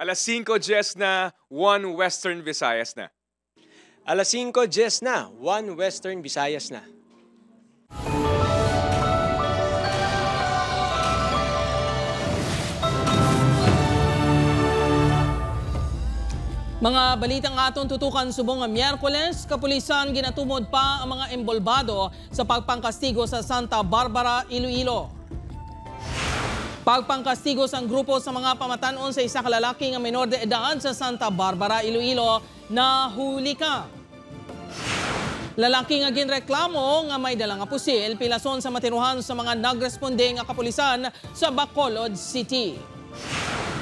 Alas 5:10 na, 1 Western Visayas na. Alas 5:10 na, 1 Western Visayas na. Mga balitang atong tutukan subong nga Miyerkules, kapulisan ginatumod pa ang mga embolbado sa pagpangkastigo sa Santa Barbara, Iloilo. Pagpangkastigo sang grupo sa mga pamatanon sa isa ka lalaki nga menor de edad sa Santa Barbara, Iloilo na huli ka. Lalaki nga ginreklamo nga may dala nga pusil pilason sa matiruhan sa mga nagresponde nga kapulisan sa Bacolod City.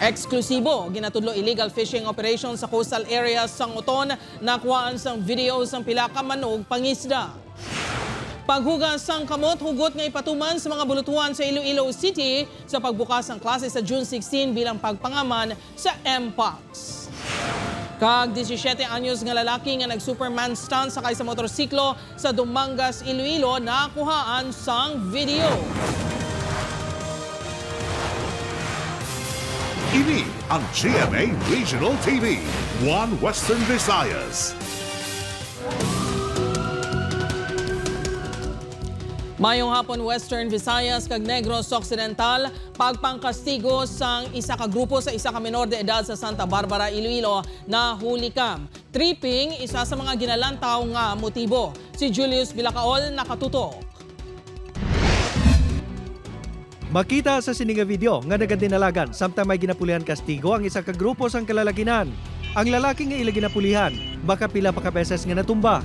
Eksklusibo, ginatudlo illegal fishing operation sa coastal areas sang Uton, nakuhaan sang video sang pila ka manog pangisda. Paghugas sang kamot, hugot nga ipatuman sa mga bulutuhan sa Iloilo City sa pagbukas ng klase sa June 16 bilang pagpangaman sa MPOX. Kag 17 anyos nga lalaki nga nag-Superman stunt sakay sa motorsiklo sa Dumangas, Iloilo, nakuhaan sang video. Ini ang GMA Regional TV, 1 Western Visayas. Mayong hapon Western Visayas kag Negros Occidental, pagpangkastigo sang isa ka grupo sa isa ka menor de edad sa Santa Barbara, Iloilo na huli kam. Tripping, isa sa mga ginalantaw nga motibo. Si Julius Bilacaol nakatutok. Makita sa sininga video nga nagadinalagan samtang may ginapulihan kastigo ang isa ka grupo sang kalalakinan. Ang lalaki nga ila ginapulihan, baka pila pa ka beses nga natumba.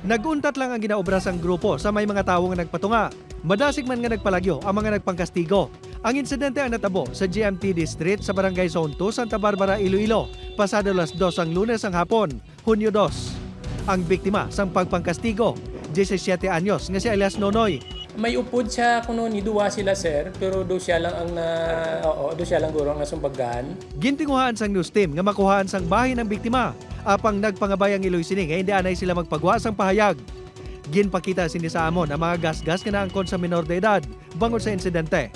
Naguntat lang ang ginaobra sang grupo sa may mga tawo nga nagpatunga. Madasig man nga nagpalagyo ang mga nagpangkastigo. Ang insidente ang natabo sa GMT District sa Barangay Zone 2, Santa Barbara, Iloilo, pasado alas 2 ang Lunes ang hapon, Hunyo 2. Ang biktima sang pagpangkastigo, 17 anyos nga si alias Nonoy. May upod siya kuno ni duwa sila sir, pero do siya lang ang do siya lang guro ang nasumbagan. Gintinguhaan sang news team nga makuhaan sang bahin ng biktima. Apang nagpangabay ang Iloy Sining nga hindi anay sila magpagawa sang pahayag. Ginpakita sini sa amon ang mga gas-gas nga naangkon sa menor de edad bangod sa insidente.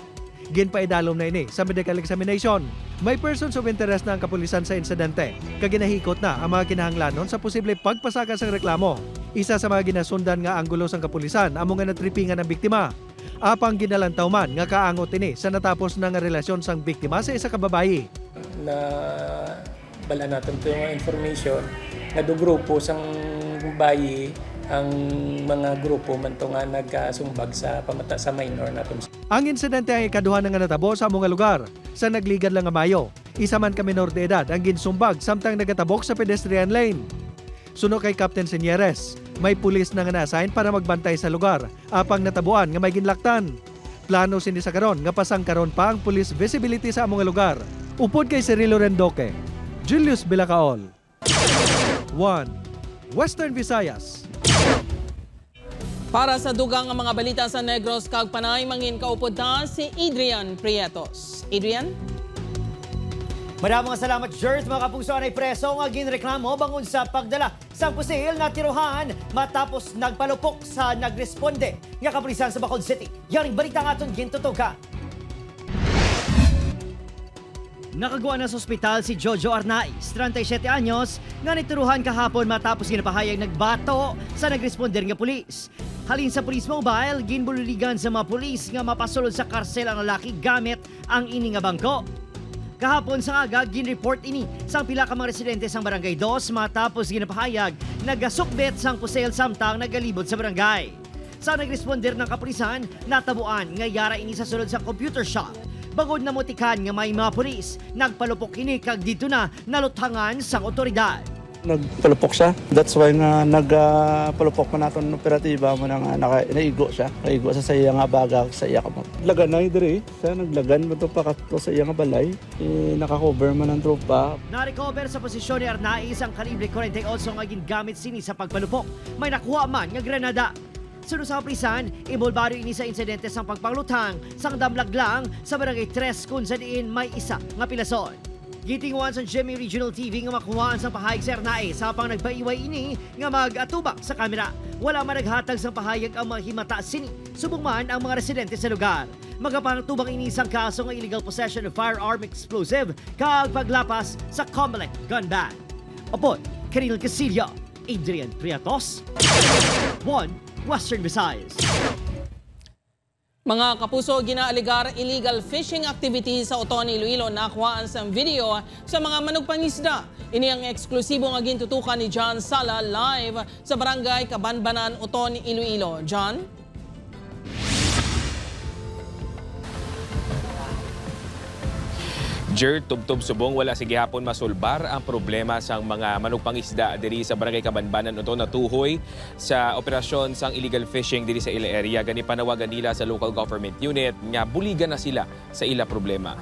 Ginpaidalom na ini sa medical examination. May persons of interest na ang kapulisan sa insidente. Kaginahikot na ang mga kinahanglanon sa posible pagpasaka sang reklamo. Isa sa mga ginasundan nga anggulo sang kapulisan amo nga natripingan ng biktima. Apang ginalantaw man nga kaangot ini sa natapos na nga relasyon sang biktima sa isa ka babayi. Na bala natin ito yung information nga do grupo sang bayi ang mga grupo man to nga nagkasumbag sa pamata sa minor natin. Ang insidente ay ikaduha na nga natabo sa among lugar. Sa nagligad lang nga Mayo, isa man ka menor de edad ang ginsumbag samtang nagatabok sa pedestrian lane. Suno kay Captain Senyeres, may pulis na nga na-assign para magbantay sa lugar, apang natabuan nga may ginlaktan. Plano sini sa karon nga pasang karon pa ang police visibility sa among lugar. Upod kay Cirilo Rendoque, Julius Bilacaol. 1 Western Visayas. Para sa dugang nga mga balita sa Negros kag Panay, mangin kaupod na si Adrian Prietos. Adrian? Maraming salamat, Jert. Mga kapuso ay preso nga ginreklamo bangon sa pagdala sa pusil na tiruhan matapos nagpalupok sa nagresponde nga kapulisan sa Bacolod City. Yaring balita nga itong gintutuka. Nakagawa na sa ospital si Jojo Arnaiz, 37 anyos, nga nitiruhan kahapon matapos ginapahayag nagbato sa nagresponder nga pulis. Halin sa police mobile, ginbululigan sa mga pulis nga mapasulod sa karsel ang lalaki gamit ang ini nga bangko. Kahapon sa aga, ginreport ini sang pila ka mga residente sang Barangay 2 matapos ginapahayag nagasukbet sang pusel samtang nagalibot sa barangay. Sa nagresponder ng kapulisan, natabuan nga yara ini sa sulod sa computer shop. Bangod na motikan nga may mga pulis, nagpalupok ini kag dito na naluthangan sang otoridad. Nagpalupok siya. That's why nga nagpalupok man natin ng operatiba mo na nga naigo siya. Naigo sa iya nga baga sa iya kamot. Lagan na dire. Siya naglagan mo ito pa kato sa iya nga balay. Nakakover man ang tropa. Na-recover sa posisyon ni Arnaiz ang kalibre 48 nga gingamit sini sa pagpalupok. May nakuha man nga granada. Sunod sa kapulisan, involbado ini sa insidente sang pagpanglutang sang damlag lang sa Barangay 3 kung sa diin may isa nga pilason. Gitinguan sa GMA Regional TV nga makuhaan sa pahayag sa Arnaiz sa pang nagpaiway ini nga mag-atubak sa kamera. Wala man naghatag sa pahayag ang mga himata sini. Subong man ang mga residente sa lugar. magapangtubang inisang kaso ng illegal possession of firearm explosive kag paglapas sa Comelec gun ban. Upon, Karil Casillo, Adrian Priatos, 1 Western Visayas. Mga kapuso, ginaaligar illegal fishing activities sa Oton, Iloilo nakuhaan sa video sa mga manugpangisda. Ini ang eksklusibo nga gintutukan ni John Sala live sa Barangay Kabanbanan, Oton, Iloilo. John? Jer, tubtob subong wala sige hapon masulbar ang problema sang mga manugpangisda diri sa Barangay Kabanbanan uto natuhoy sa operasyon sang illegal fishing diri sa ila area. Gani panawagan nila sa local government unit nga buligan na sila sa ila problema.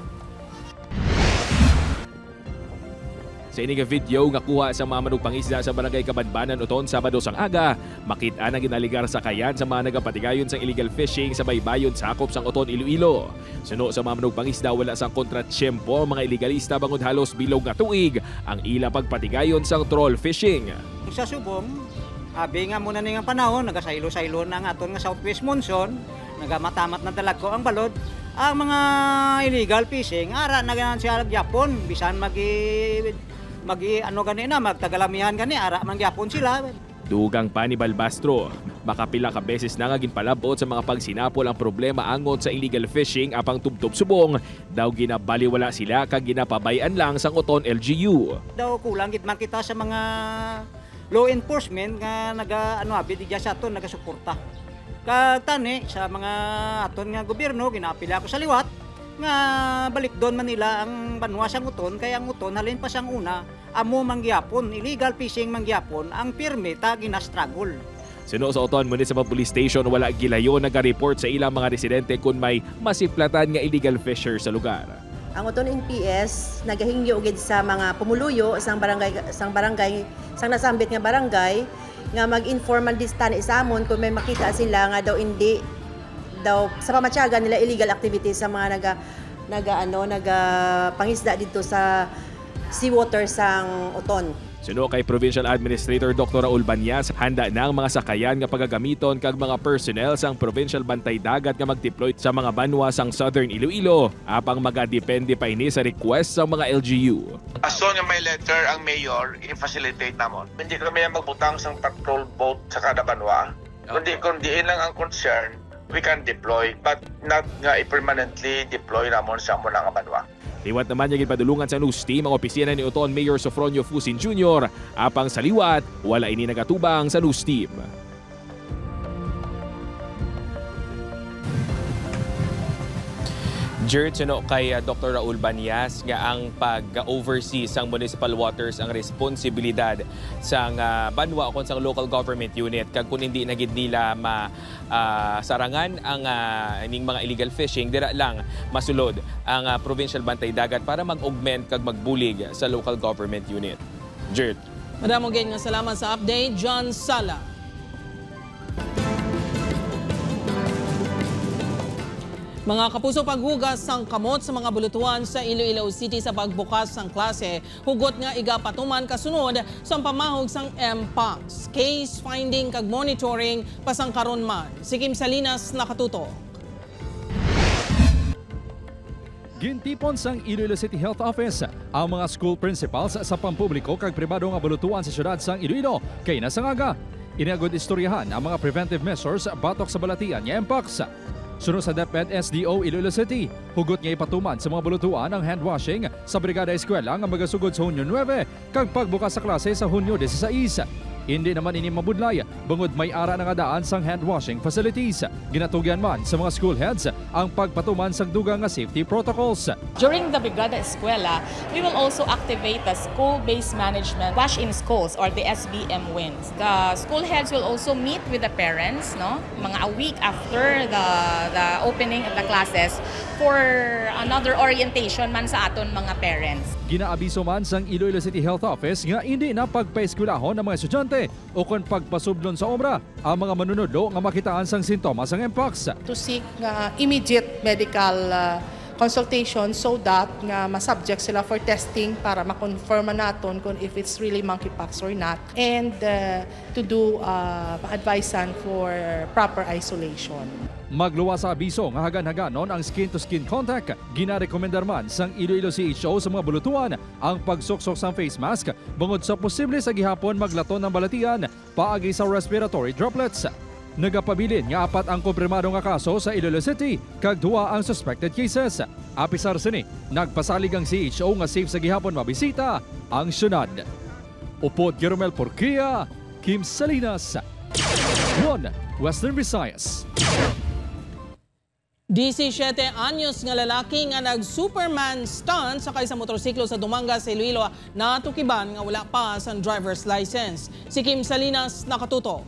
Sa ining video nga kuha sa mga manugpangisda sa Barangay Kabanbanan uton Sabado sang aga, makita na ginaligar sa kayan sa mga nagapatigayon sang illegal fishing sa baybayon sakop sang Oton, Iloilo. Suno sa mga manugpangisda wala sang kontratsyempo mga iligalista bangod halos bilog nga tuig ang ila pagpatigayon sang troll fishing. Sa subong, abi nga muna ning panahon nagasaylo-saylo na nga aton nga southwest monsoon, nagamatamat na dalag ko ang balod. Ang mga illegal fishing ara na ganan siya Japon bisan magi ano gani na magtagalamihan gani ara man gyapon sila. Dugang pa ni Balbastro, makapila ka beses na nga ginpalabot sa mga pagsinapol ang problema angon sa illegal fishing apang tubtob subong daw ginabaliwala sila kag ginapabayan lang sang Oton LGU. Daw kulang gid man kita sa mga law enforcement nga naga ano abi di sa aton nagasuporta. Kag tani sa mga aton nga gobyerno ginapila ko sa liwat nga balik doon Manila ang banwa sang Oton kaya ang Oton halin pa sang una amo mangyapon illegal fishing mangyapon ang pirmi ta gina-struggle. Suno sa Oton Municipal Police Station wala gilayon nag-report sa ilang mga residente kung may masiplatan nga illegal fisher sa lugar. Ang Oton NPS nagahingyo ugid sa mga pumuluyo sang barangay sang nasambit nga barangay nga mag-informal distan isamon kung may makita sila nga daw hindi daw sa pamatyagan nila illegal activities sa mga naga pangisda dito sa seawater sang Oton. Suno kay Provincial Administrator Dr. Raul Banyas, handa na ang mga sakayan nga pagagamiton kag mga personnel sang Provincial Bantay Dagat nga mag-deploy sa mga banwa sang Southern Iloilo apang magadepende pa ini sa request sa mga LGU. As soon as may letter ang mayor, i-facilitate namon. Hindi kami magbutang sang patrol boat sa kada banwa. Kundi lang ang concern, we can deploy but not nga permanently deploy namon sa mga banwa. Liwat naman niya ginpadulungan sa news team ang opisina ni Oton Mayor Sofronio Fusin Jr. Apang sa liwat, wala ini nagatubang sa news team. Jared, suno kay Dr. Raul Banyas nga ang pag-oversee sang municipal waters ang responsibilidad sang banwa o sang local government unit kag kung hindi na gid nila sarangan ang ining mga illegal fishing dira lang masulod ang Provincial Bantay Dagat para mag-augment kag magbulig sa local government unit. Jared. Madamong nga salamat sa update, John Sala. Mga kapuso, paghugas sang kamot sa mga bulutuan sa Iloilo City sa pagbukas sang klase, hugot nga igapatuman kasunod sa pamahog sang MPOX. Case finding kag monitoring pasang karon man. Si Kim Salinas nakatuto. Gintipon sang Iloilo City Health Office ang mga school principals sa pampubliko kag pribado nga bulutuan sa syudad sang Iloilo kay nasangaga. Iniagod istoryahan ang mga preventive measures batok sa balatian nga MPOX. Sunod sa DepEd SDO Iloilo City, hugot nga ipatuman sa mga bulutuan ang hand washing sa Brigada Eskwela nga magasugod sa Hunyo 9 kag pagbukas sa klase sa Hunyo 16. Hindi naman ini mabudlay bangod may ara na nga daan sang hand washing facilities. Ginatugyan man sa mga school heads ang pagpatuman sa dugang nga safety protocols. During the Brigada Eskwela, we will also activate the school-based management wash in schools or the SBM wings. The school heads will also meet with the parents, mga a week after the opening of the classes for another orientation man sa aton mga parents. Ginaabiso man sang Iloilo City Health Office nga hindi na pagpaeskwelahon ng mga estudyante o kung pagpasublon sa obra ang mga manunodlo nga makitaan sang sintomas ng MPOX. To seek immediate medical consultation so that nga ma-subject sila for testing para ma-confirm naton kung if it's really monkeypox or not, and to do advice for proper isolation. Magluwa sa abiso nga hagan-haganon ang skin-to-skin contact. Ginarekomendar man sang Iloilo CHO sa mga bulutuan ang pagsuksok sa face mask bungod sa posible sa gihapon maglaton ng balatian paagi sa respiratory droplets. Nagapabilin nga 4 ang kumpirmado nga kaso sa Iloilo City kag 2 ang suspected cases. Apisar sini, nagpasalig ang CHO nga safe sa gihapon mabisita ang syudad. Upod Jeromel Porquia, Kim Salinas, 1 Western Visayas. 17 anyos nga lalaki nga nag-Superman stunt sakay sa motorsiklo sa Dumangas, Iloilo natukiban nga wala pa sa driver's license. Si Kim Salinas nakatutok.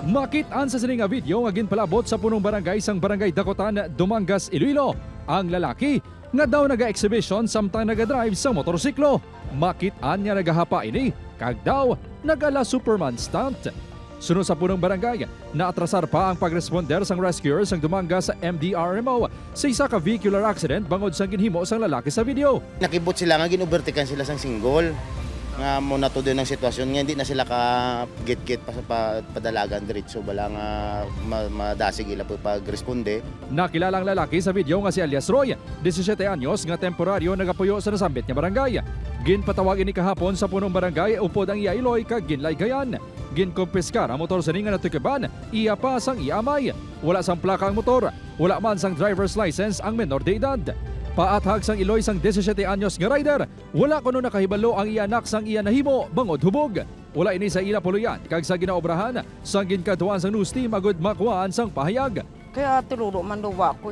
Makit-an sa sining nga video nga ginpalabot sa punong barangay sang Barangay Dakotan, Dumangas, Iloilo. Ang lalaki nga daw naga-exhibition samtang naga-drive sa motorsiklo. Makit-an nga nagahapa ini kag daw nagala Superman stunt. Sunod sa punong barangay, naatrasar pa ang pagresponder sang rescuers sang Dumangas sa MDRMO sa isa ka vehicular accident bangod sang ginhimo sang lalaki sa video. Nakibot sila nga ginobertikan sila sang single. Nga mo na to din ang sitwasyon nga hindi na sila ka git-git pa sa padalagan diretso bala nga madasig ila po pagresponde. Nakilalang lalaki sa video nga si alias Roy, 17 anyos nga temporaryo nagapuyo sa nasambit nga barangay. Ginpatawag ini kahapon sa punong barangay upod ang iya Iloy kag ginlaygayan. Ginkumpiskar ang motor sa nga natukiban, iya pa sang iamay. Wala sang plaka ang motor, wala man sang driver's license ang menor de edad. Paathag sang Iloy sang 17 anyos nga rider, wala kuno nakahibalo ang iya anak sang iya nahimo bangod hubog. Wala ini sa ila puluyan kag sa ginaobrahan sang ginkaduan sang news team agud makuhaan sang pahayag. Kaya tuluro man daw ako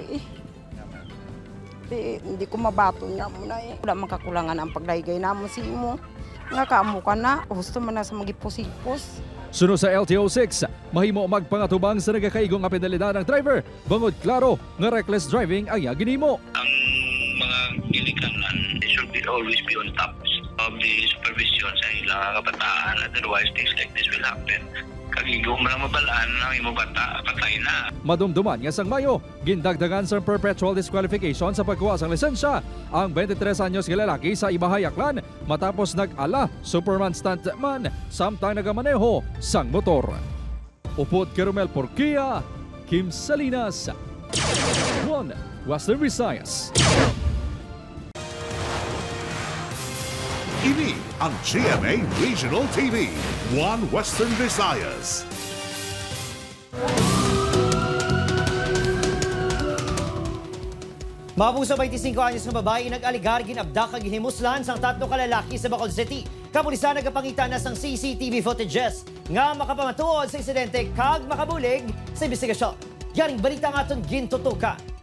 hindi ko mabato niya muna Wala makakulangan ang pagdaygay namon si imo. Nga kaamo ka na, gusto man na sa magipos-ipos. Sunod sa LTO6, mahimo magpangatubang sa nagakaigong nga penalidad ng driver. Bangod klaro nga reckless driving ang ginhimo. Ang mga gilikanan, they should always be on top of the supervision sa ilang kabataan. Otherwise, things like this will happen. Kagigo mo lang mabalaan ng imo bata, patay na. Madumduman nga sang Mayo, gindagdagan sa perpetual disqualification sa pagkuha sang lisensya ang 23 anyos nga lalaki sa Ibahayaklan matapos nag-ala Superman stuntman samtang nagamaneho sang motor. Upod Jeromel Porquia, Kim Salinas, 1 Western Visayas. Ini ang GMA Regional TV, 1 Western Visayas. Mabusa 25 anyos nga babae nag-aligar ginabdak kag ginimuslan sang 3 ka lalaki sa Bacolod City. Kapulisan nagapangita na sang CCTV footages nga makapamatuod sa insidente kag makabulig sa investigasyon. Yaring balita nga aton gintutukan.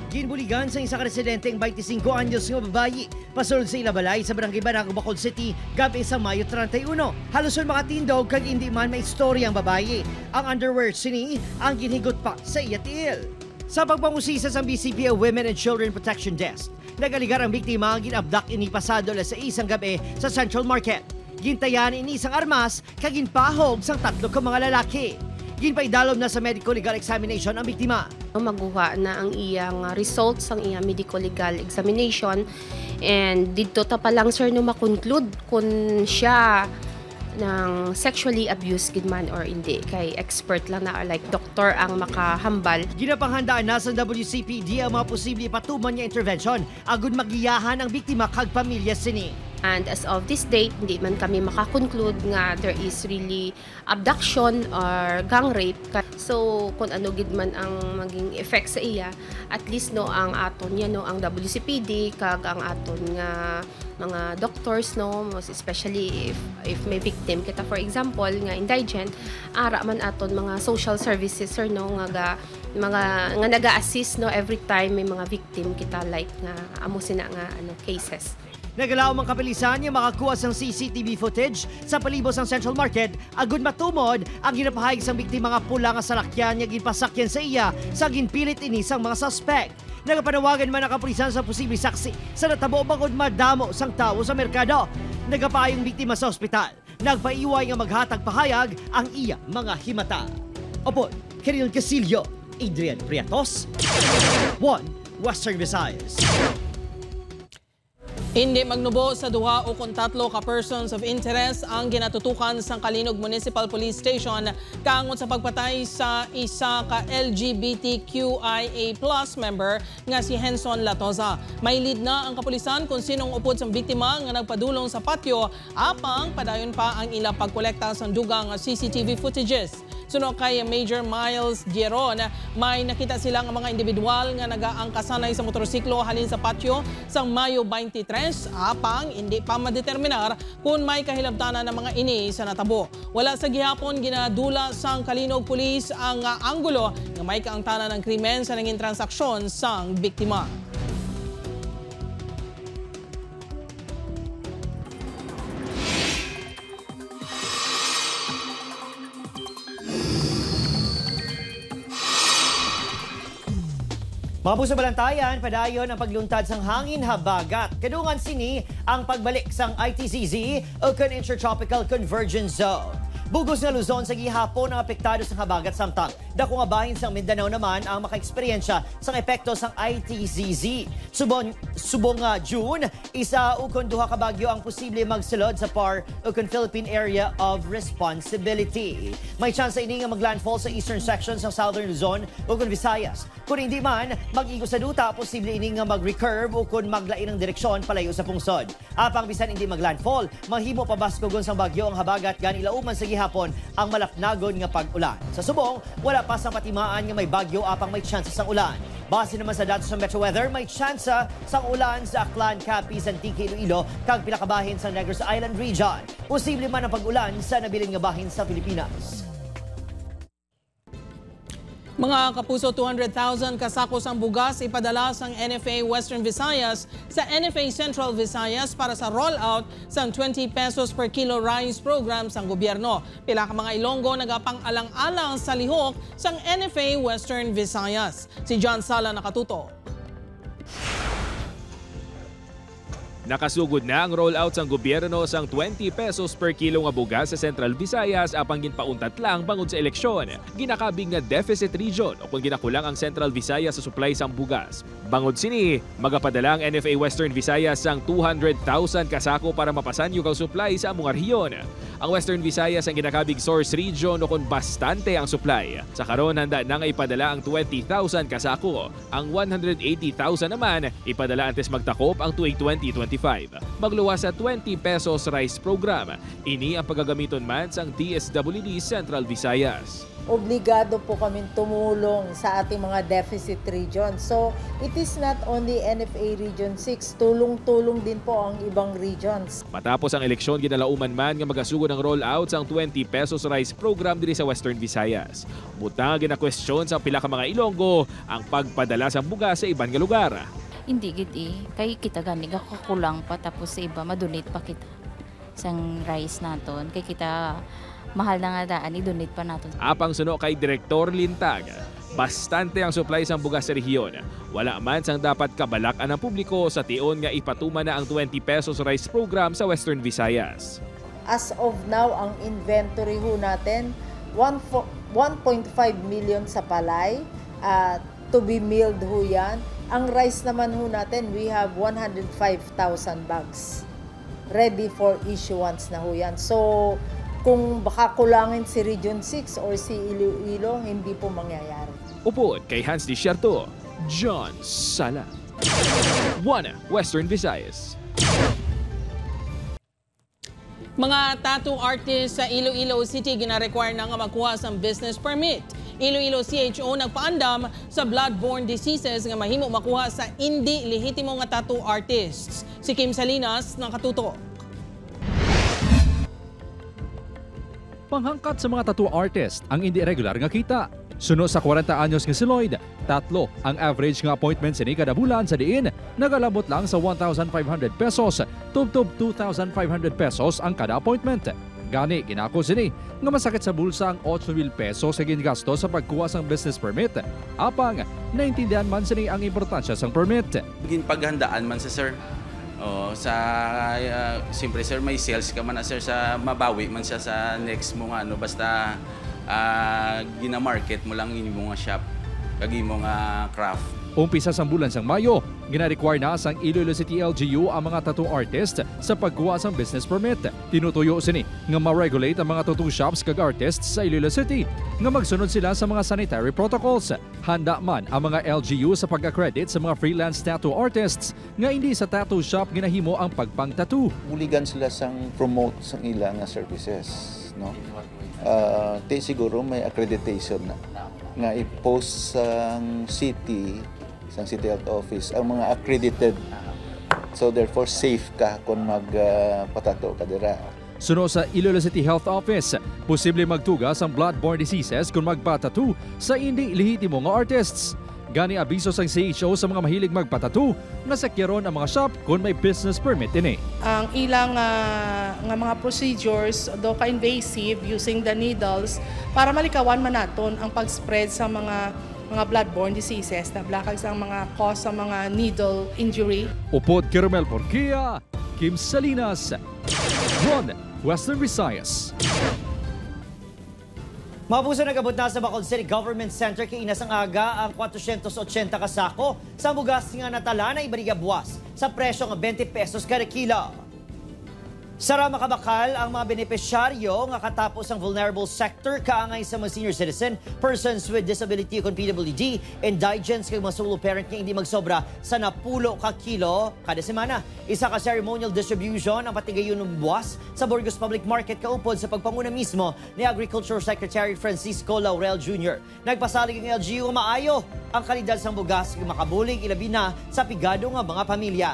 Ginbuligan sa isa ka residente ang 25 anyos nga babayi pasulod sa Ilabalay sa Barangay Banaco, Bacolod City gabi sa Mayo 31. Haluson makatindog kag hindi man may istorya ang babayi. Ang underwear sini ang ginhigot pa sa iya tiil. Sa pagpangusisa sa BCPA Women and Children Protection Desk, nagaligar ang biktima ang ginabdak ini pasado alas 6 ang gabi sa Central Market. Gintayan ini isang armas kag ginpahog sang 3 ka mga lalaki. Ginpaidalom na sa medical legal examination ang biktima. Maguha na ang iyang results ang iyang medical legal examination and dito ta pa lang sir no makonclude kung siya ng sexually abused gid man or hindi kay expert lang na like doktor ang makahambal. Ginapanghandaan na sa WCPD ang mga posible patuman niya intervention agud magiyahan ang biktima kag pamilya sini. And as of this date, hindi man kami makakonclude nga there is really abduction or gang rape. So kung ano gid man ang maging effect sa iya, at least no ang aton niya no ang WCPD kag ang aton nga mga doctors no, most especially if may victim kita for example nga indigent, ara man aton mga social services sir no nga naga-assist no every time may mga victim kita like nga amo sina nga cases. Nagalaw ang kapilisan niya makakuha sang CCTV footage sa palibot sang Central Market agud matumod ang ginapahayag sang biktima nga pula nga salakyan niya ginpasakyan sa iya sa ginpilit ini sang mga suspect. Nagapanawagan man ang kapulisan sa posibleng saksi sa natabo bangod madamo sang tawo sa merkado. Nagapayong biktima sa ospital. Nagpaiway nga maghatag pahayag ang iya mga himata. Opo, Kiril Casillo, Adrian Prietos, 1 Western Visayas. Hindi magnubo sa duha o kung tatlo ka persons of interest ang ginatutukan sa Kalinog Municipal Police Station kaangod sa pagpatay sa isa ka LGBTQIA+ member nga si Henson Latoza. May lead na ang kapulisan kung sinong upod sa biktima nga nagpadulong sa patio apang padayon pa ang ilang pagkolekta sa dugang CCTV footages. Suno kay Major Miles Gieron, may nakita silang mga individual nga nagaangkasanay sa motorsiklo halin sa patio sang Mayo 23 apang hindi pa madeterminar kung may kahilabtanan ng mga ini sa natabo. Wala sa gihapon ginadula sang Kalinog Police ang anggulo nga may kaangtanan ng krimen sa nanging transaksyon sang biktima. Mga puso balantayan, padayon ang pagluntad sang hangin habagat. Kadungan sini ang pagbalik sang ITCZ o Intertropical Convergence Zone. Bugos nga Luzon sa gihapon ang apektado sa habagat samtang dako nga bahin sang Mindanao naman ang makaeksperyensya sang epekto sang ITCZ. Subong nga June, isa ukon duha ka bagyo ang posible magsulod sa PAR ukon Philippine Area of Responsibility. May chance ini nga maglandfall sa eastern section sa Southern Luzon ukon Visayas. Kung hindi man mag-igo sa duta, posible ini nga mag-recurve ukon maglain ng direksyon palayo sa pungsod. Apang bisan hindi maglandfall, mahimo pabaskogon sang bagyo ang habagat gani ilauman sa hapon ang malapnagon nga pag-ulan. Sa subong, wala pa sang patimaan nga may bagyo apang may tsansa sang ulan. Base naman sa datos sa Metro Weather, may tsansa sang ulan sa Aklan, Capiz, Antique, Iloilo, kag pinakabahin sa Negros Island region. Posible man ang pag-ulan sa nabiling nga bahin sa Pilipinas. Mga kapuso, 200,000 kasakos ang bugas ipadala sang NFA Western Visayas sa NFA Central Visayas para sa rollout sang 20 pesos per kilo rice program sang gobyerno. Pila ka mga Ilonggo nagapang-alang-alang sa lihok sang NFA Western Visayas. Si John Sala nakatuto. Nakasugod na ang rollout sang gobyerno sang 20 pesos per kilo nga bugas sa Central Visayas apang ginpauntat lang bangod sa eleksyon. Ginakabig nga deficit region o kung ginakulang ang Central Visayas sa supply sang bugas. Bangod sini, magapadala ang NFA Western Visayas sang 200,000 kasako para mapasan yung supply sa among rehiyon. Ang Western Visayas ang ginakabig source region o kung bastante ang supply. Sa karon handa na nga ipadala ang 20,000 kasako. Ang 180,000 naman ipadala antes magtakop ang tuig 2025. Magluwas sa 20 pesos rice program. Ini ang paggagamiton man sang DSWD Central Visayas. Obligado po kami tumulong sa ating mga deficit region. So, it is not only NFA Region 6, tulong-tulong din po ang ibang regions. Matapos ang eleksyon, ginalauman man nga magasugod ang rollout sang 20 pesos rice program diri sa Western Visayas. Butang gina-question sa pila ka mga Ilonggo ang pagpadala sa bugas sa ibang lugar. Hindi gid kay kita gani kakulang pa tapos sa iba madonate pa kita sang rice naton kay kita mahal na nga daan i-donate pa naton. Apang suno kay Direktor Lintag, bastante ang supply sang bugas sa rehiyon. Wala man sang dapat kabalakan ng publiko sa tion nga ipatuma na ang 20 pesos rice program sa Western Visayas. As of now, ang inventory ho natin 1.5 million sa palay, to be milled ho yan. Ang rice naman ho natin, we have 105,000 bags ready for issuance na ho yan. So, kung baka kulangin si Region 6 or si Iloilo, hindi po mangyayari. Upod kay Hans Desierto, John Sala. 1 Western Visayas. Mga tattoo artists sa Iloilo City gina-require na nga magkuha sa business permit. Iloilo CHO nagpaandam sa blood-borne diseases nga mahimo makuha sa hindi lehitimo nga tattoo artists. Si Kim Salinas nakatuto. Panghangkat sa mga tattoo artist ang hindi regular nga kita. Suno sa 40 anyos nga si Lloyd, 3 ang average nga appointment sini kada bulan sa diin, nagalabot lang sa 1,500 pesos, tubtob 2,500 pesos ang kada appointment. Gani, ginako sini nga masakit sa bulsa ang 8,000 pesos sa gingasto sa pagkuha sang business permit. Apang, naintindihan man sini ang importansya sang permit. Ginpaghandaan man sa sir. Siyempre sir, may sales ka man na sir sa mabawi man siya sa next mo nga basta gina-market mo lang yung mga shop, kag yung mga craft. Umpisa sa bulan sang Mayo, gina-require na sang Iloilo City LGU ang mga tattoo artist sa pagkuha sang business permit. Tinutuyo sini nga ma-regulate ang mga tattoo shops kag artists sa Iloilo City nga magsunod sila sa mga sanitary protocols. Handa man ang mga LGU sa pag-accredit sa mga freelance tattoo artists nga hindi sa tattoo shop ginahimo ang pagpang-tattoo. Muligan sila sang promote sang ilang services, no? Siguro may accreditation na nga i-post sang city health office ang mga accredited, so therefore safe ka kung magpatato ka dira. Suno sa Iloilo City Health Office, posible magtugas ang blood-borne diseases kung magpatato sa hindi lehitimo nga artists. Gani abiso sang CHO sa mga mahilig magpatato nga sakyaron ang mga shop kung may business permit ini. Ang ilang nga mga procedures do ka-invasive using the needles para malikawan man naton ang pag-spread sa mga blood-borne diseases na blakag sa mga cause sa mga needle injury. Upod Caramel Porquia, Kim Salinas, 1 Western Visayas. Mapuso nagabot na sa Bacolod City Government Center kay Inas ang aga ang 480 kasako sa bugas nga natala na ibariga buwas sa presyo ng 20 pesos kada kilo. Sara makabakal ang mga benepisyaryo nga katapos ang vulnerable sector kaangay sa mga senior citizen, persons with disability kung PWD, indigents kag mga solo parent nga hindi magsobra sa 10 ka kilo kada semana. Isa ka ceremonial distribution ang patigayon ng buwas sa Burgos Public Market kaupod sa pagpanguna mismo ni Agriculture Secretary Francisco Laurel Jr. Nagpasalig ang LGU nga maayo ang kalidad sang bugas nga makabulig ilabi na sa pigado nga mga pamilya.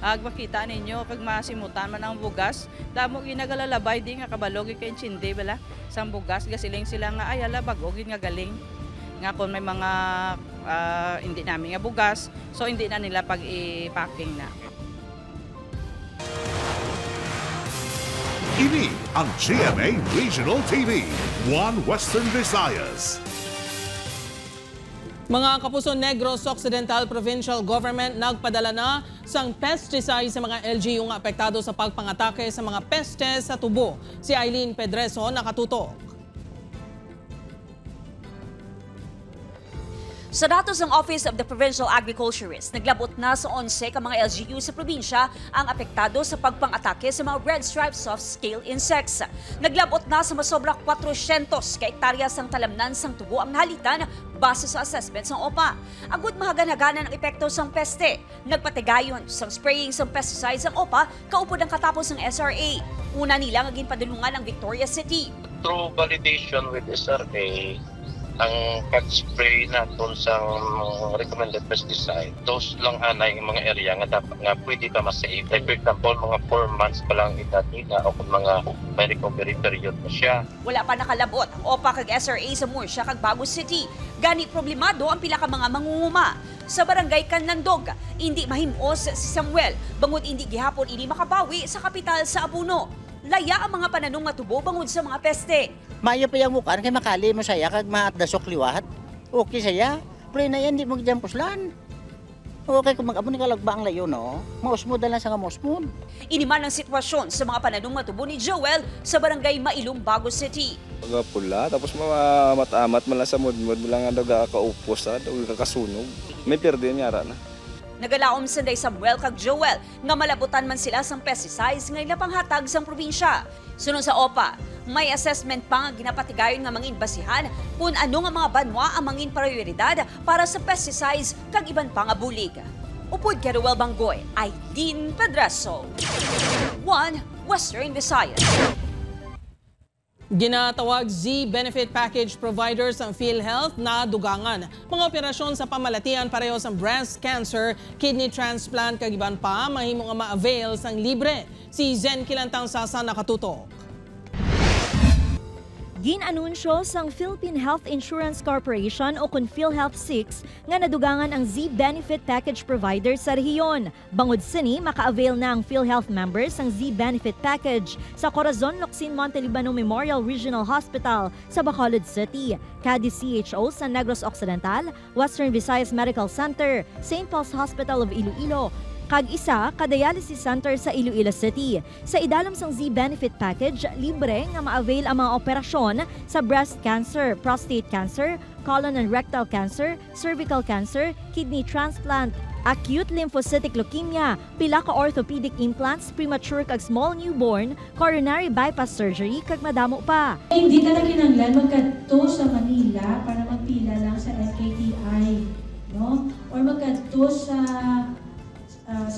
Makita ninyo, pag masimutan man ang bugas, damo ginagalalabay di nga kabalog kay chinde bala sang bugas gasiling sila nga ay ala bagog nga galing. Nga kung may mga hindi namin nga bugas, so hindi na nila pag-i-packing na. Ini ang GMA Regional TV, 1 Western Visayas. Mga kapuso, Negros Occidental Provincial Government nagpadala na sang pesticide sa mga LGU nga apektado sa pagpangatake sa mga peste sa tubo. Si Eileen Pedreso nakatutok. Sa datos ng Office of the Provincial Agriculturist, naglabot na sa 11 ka mga LGU sa probinsya ang apektado sa pagpang-atake sa mga red stripe soft-scale insects. Naglabot na sa masobra 400 ka hektarya sang talamnan sang tubo ang nahalitan base sa assessments ng OPA. Agud mahaganaganan ang epekto sang peste. Nagpatigayon sang spraying sang pesticides ang OPA kaupod ang katapos ng SRA. Una nila nga ginpadulungan ang Victoria City. Through validation with SRA, ang pag-spray natin sa recommended pesticide, those lang anay yung mga area nga dapat nga pwede ka masave. Like for example, mga 4 months pa lang edad nila o kung mga may recovery period na siya. Wala pa nakalabot ang OPA kag SRA sa Murcia kag Bago City. Gani problemado ang pila ka mga mangunguma. Sa barangay Canlandog, hindi mahimos si Samuel, bangod hindi gihapon ini makabawi sa kapital sa Abuno. Laya ang mga pananong matubo bangod sa mga peste. Mayo pa yung mukhaan kay makali mo saya kag maatdasok liwat. Okay saya. Pero na yan, di mo dyan puslan. Okay, kung mag-abo ni kalagba ang layo, no? Mausmod na lang sa kamusmod. Iniman ang sitwasyon sa mga pananong matubo ni Joel sa barangay Mailong, Bago City. Pula, tapos matamat man lang sa mudmud, lang nga nagkakaupos, nagkakasunog. May perde niya na. Nagalaom sanday Samuel kag Joel nga malabutan man sila sang pesticides nga napanghatag sang probinsya. Sunod sa OPA, may assessment pa nga ginapatigayon nga mangin basihan kung ano nga mga banwa ang mangin prioridad para sa pesticides kag iban pa nga bulig. Upod kay Ruel Bangoy, Eileen Pedreso, 1 Western Visayas. Ginatawag Z-Benefit Package Providers ang PhilHealth na dugangan. Mga operasyon sa pamalatian pareho sa breast cancer, kidney transplant, kag iban pa, mahimo nga ma-avail sang libre. Si Zen Kilantang Sasa nakatutok. Ginanunsyo sang Philippine Health Insurance Corporation o kun PhilHealth 6 nga nadugangan ang Z-Benefit Package Provider sa rehiyon. Bangod sini, maka-avail na ang PhilHealth members ang Z-Benefit Package sa Corazon Locsin Montelibano Memorial Regional Hospital sa Bacolod City, Cadiz CHO sa Negros Occidental, Western Visayas Medical Center, St. Paul's Hospital of Iloilo, kag isa ka dialysis center sa Iloilo City. Sa idalam sang Z-Benefit Package, libre nga ma-avail ang mga operasyon sa breast cancer, prostate cancer, colon and rectal cancer, cervical cancer, kidney transplant, acute lymphocytic leukemia, pila ka orthopedic implants, premature kag small newborn, coronary bypass surgery kag madamo pa. Hindi na kinanglan magkadto sa Manila para magpila lang sa FKTI, no? Or magkadto sa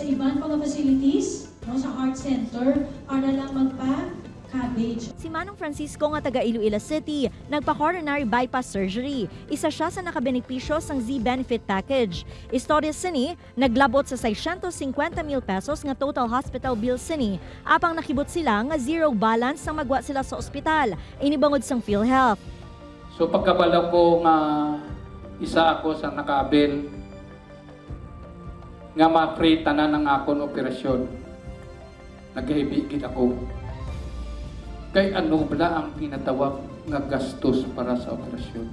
ibang mga facilities, no, sa heart center para lang magpa-cabbage. Si Manong Francisco nga taga Iloilo City, nagpa-coronary bypass surgery. Isa siya sa nakabenepisyo sang Z-Benefit Package. Istorya sini, naglabot sa 650,000 pesos nga total hospital bill sini. Apang nakibot sila nga zero balance sang magwa sila sa ospital. Inibangod sang PhilHealth. So pagkabala ko nga isa ako sa nakabil nga ma-free tanan ng akon operasyon. Naghihibigit ako. Kay ano bala ang pinatawag nga gastos para sa operasyon.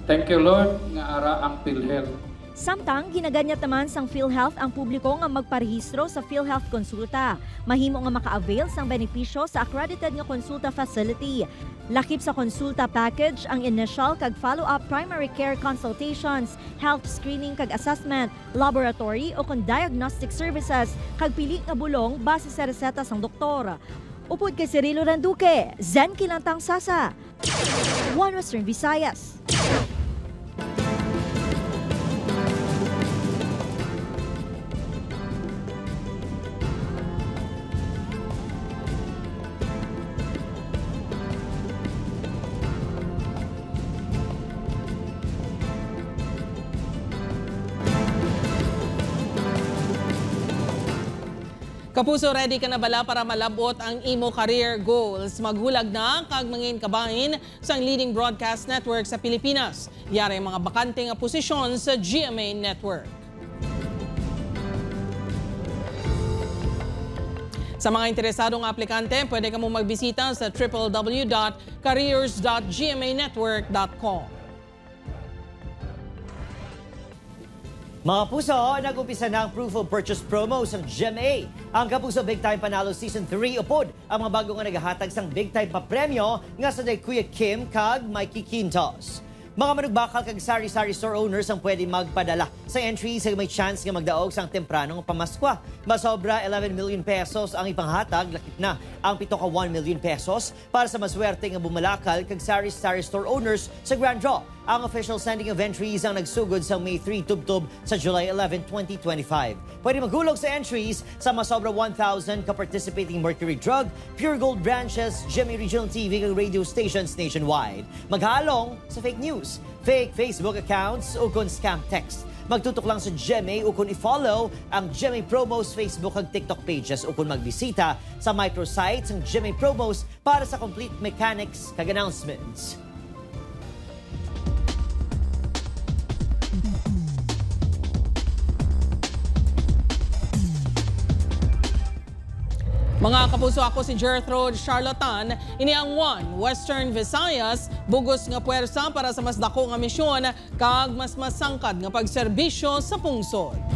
Thank you Lord nga ara ang PhilHealth. Samtang ginaganyat naman sang PhilHealth ang publiko nga magparehistro sa PhilHealth Konsulta. Mahimo nga maka-avail sang benepisyo sa accredited nga konsulta facility. Lakip sa konsulta package ang initial kag follow-up primary care consultations, health screening kag assessment, laboratory o kon diagnostic services kag pili nga bulong base sa reseta sang doktor. Upod kay Cirilo Randuque, Zen Kilantang Sasa, One Western Visayas. Kapuso, ready ka na bala para malabot ang imo career goals? Maghulag na kag mangin kabahin sang leading broadcast network sa Pilipinas. Yari mga bakante nga posisyon sa GMA Network. Sa mga interesadong aplikante, pwede ka mo magbisita sa www.careers.gmanetwork.com. Mga puso, nag-umpisa na ang Proof of Purchase promo sa GMA. Ang Kapuso Big Time Panalo Season 3 upod ang mga bago nga naghahatag sang Big Time pa premyo nga sa day Kuya Kim kag Mikey Quintos. Mga manugbakal kag sari-sari store owners ang pwede magpadala sa entry sa may chance nga magdaog sang tempranong pamaskwa. Masobra 11 million pesos ang ipanghatag, lakip na ang 7 ka 1 million pesos para sa maswerte nga bumalakal kag sari-sari store owners sa Grand Draw. Ang official sending of entries ang nagsugod sa May 3 tubtob sa July 11, 2025. Pwede maghulog sa entries sa masobra 1,000 ka-participating Mercury Drug, Pure Gold branches, GMA Regional TV kag radio stations nationwide. Maghalong sa fake news, fake Facebook accounts o kung scam text. Magtutok lang sa GMA o kung i-follow ang GMA Promos Facebook at TikTok pages o kung magbisita sa microsites ng GMA Promos para sa complete mechanics kag announcements. Mga kapuso, ako si Gertrude Charlatan. Ini ang One Western Visayas, bugos nga puwersa para sa mas dako nga misyon kag mas masangkad nga pagserbisyo sa pungsod.